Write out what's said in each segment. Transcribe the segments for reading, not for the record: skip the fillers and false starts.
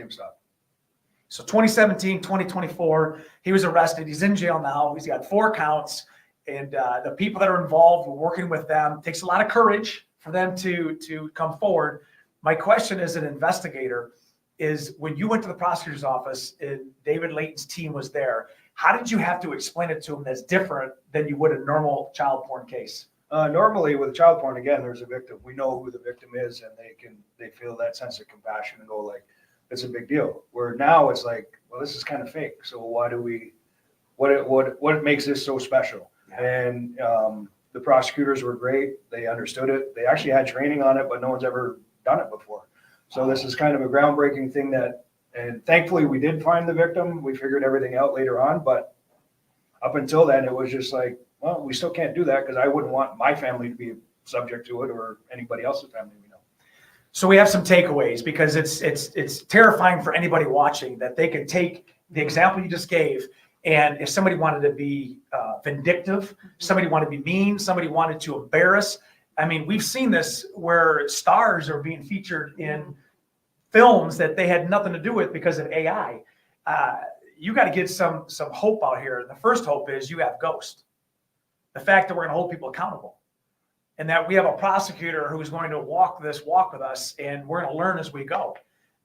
same stuff. So 2017, 2024, he was arrested. He's in jail now. He's got 4 counts. And the people that are involved, we're working with them. It takes a lot of courage for them to come forward. My question as an investigator is, when you went to the prosecutor's office and David Layton's team was there, how did you have to explain it to him that's different than you would a normal child porn case? Normally with child porn, again, there's a victim. We know who the victim is, and they feel that sense of compassion and go like, it's a big deal. Where now it's like, well, this is kind of fake. So why do we, what makes this so special? Yeah. And the prosecutors were great. They understood it. They actually had training on it, but no one's ever done it before. So this is kind of a groundbreaking thing and thankfully we did find the victim. We figured everything out later on, but up until then, it was just like, well, we still can't do that because I wouldn't want my family to be subject to it or anybody else's family we know. So we have some takeaways, because it's terrifying for anybody watching that they could take the example you just gave, and if somebody wanted to be vindictive, somebody wanted to be mean, somebody wanted to embarrass. I mean, we've seen this where stars are being featured in films that they had nothing to do with because of AI. You got to get some hope out here. The first hope is you have Ghost. The fact that we're going to hold people accountable, and that we have a prosecutor who's going to walk with us, and we're going to learn as we go.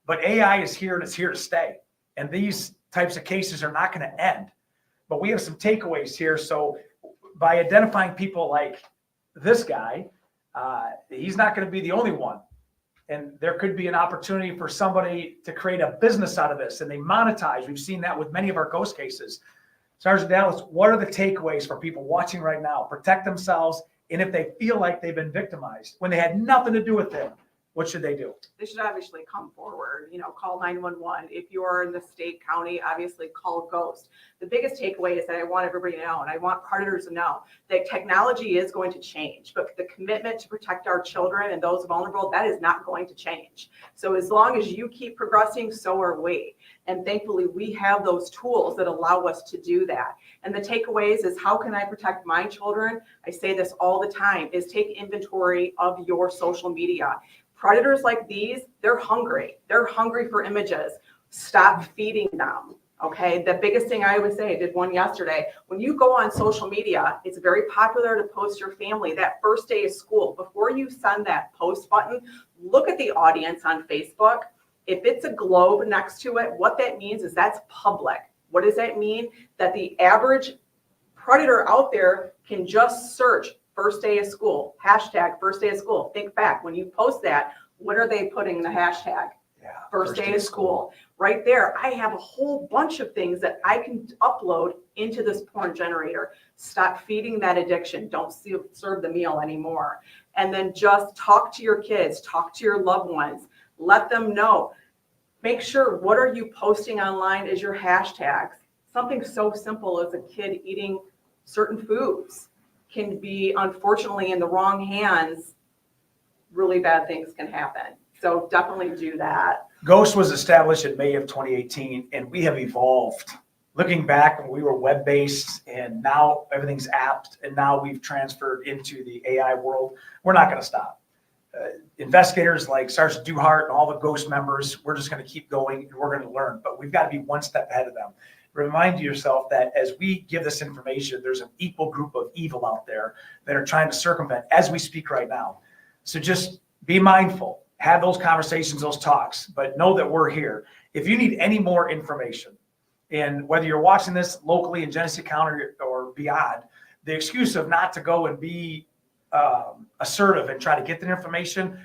But AI is here, and it's here to stay. And these types of cases are not going to end. But we have some takeaways here. So by identifying people like this guy, he's not going to be the only one. And there could be an opportunity for somebody to create a business out of this, and they monetize. We've seen that with many of our ghost cases. Sergeant Dallas, what are the takeaways for people watching right now? Protect themselves, and if they feel like they've been victimized when they had nothing to do with them, what should they do? They should obviously come forward, call 911. If you are in the state, county, obviously call Ghost. The biggest takeaway is that I want everybody to know, and I want predators to know, that technology is going to change, but the commitment to protect our children and those vulnerable, that is not going to change. So as long as you keep progressing, so are we. And thankfully, we have those tools that allow us to do that. And the takeaways is, how can I protect my children? I say this all the time, is take inventory of your social media. Predators like these, they're hungry. They're hungry for images. Stop feeding them, okay? The biggest thing I would say, I did one yesterday, when you go on social media, it's very popular to post your family that first day of school. Before you send that post button, look at the audience on Facebook. If it's a globe next to it, what that means is that's public. What does that mean? That the average predator out there can just search first day of school, hashtag first day of school. Think back, when you post that, what are they putting in the hashtag? Yeah, first day of school. Right there, I have a whole bunch of things that I can upload into this porn generator. Stop feeding that addiction. Don't serve the meal anymore. And then just talk to your kids, talk to your loved ones. Let them know. Make sure what are you posting online is your hashtags. Something so simple as a kid eating certain foods can be, unfortunately, in the wrong hands, really bad things can happen. So definitely do that. Ghost was established in May of 2018, and we have evolved. Looking back when we were web-based, and now everything's apps, and now we've transferred into the AI world, we're not going to stop. Investigators like Sergeant Duhart and all the Ghost members, we're just going to keep going, and we're going to learn. But we've got to be one step ahead of them. Remind yourself that as we give this information, there's an equal group of evil out there that are trying to circumvent as we speak right now. So just be mindful, have those conversations, those talks, but know that we're here. If you need any more information, and whether you're watching this locally in Genesee County or beyond, the excuse of not to go and be assertive and try to get the information,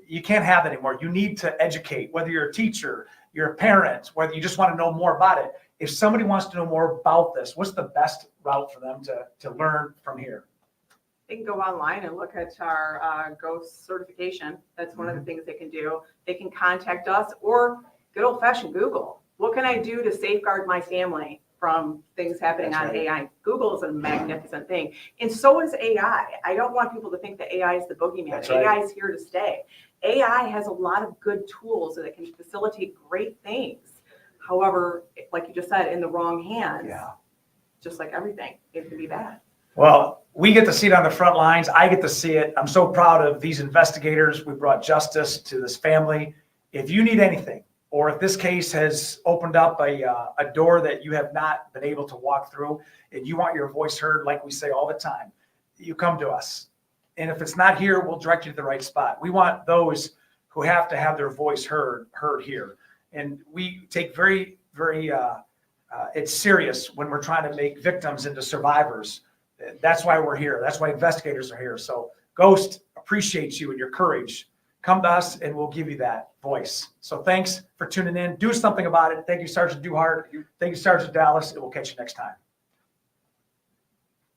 you can't have that anymore. You need to educate, whether you're a teacher, you're a parent, whether you just want to know more about it. If somebody wants to know more about this, what's the best route for them to learn from here? They can go online and look at our Ghost certification. That's one of the things they can do. They can contact us, or good old-fashioned Google. What can I do to safeguard my family from things happening on AI? Google is a magnificent thing. And so is AI. I don't want people to think that AI is the boogeyman. AI is here to stay. AI has a lot of good tools that can facilitate great things. However, like you just said, in the wrong hands, just like everything, it can be bad. Well, we get to see it on the front lines. I get to see it. I'm so proud of these investigators. We brought justice to this family. If you need anything, or if this case has opened up a door that you have not been able to walk through and you want your voice heard, like we say all the time, you come to us. And if it's not here, we'll direct you to the right spot. We want those who have to have their voice heard here. And we take very, very, it's serious when we're trying to make victims into survivors. That's why we're here. That's why investigators are here. So Ghost appreciates you and your courage. Come to us and we'll give you that voice. So thanks for tuning in. Do something about it. Thank you, Sergeant Duhart. Thank you, Sergeant Dallas. And we'll catch you next time.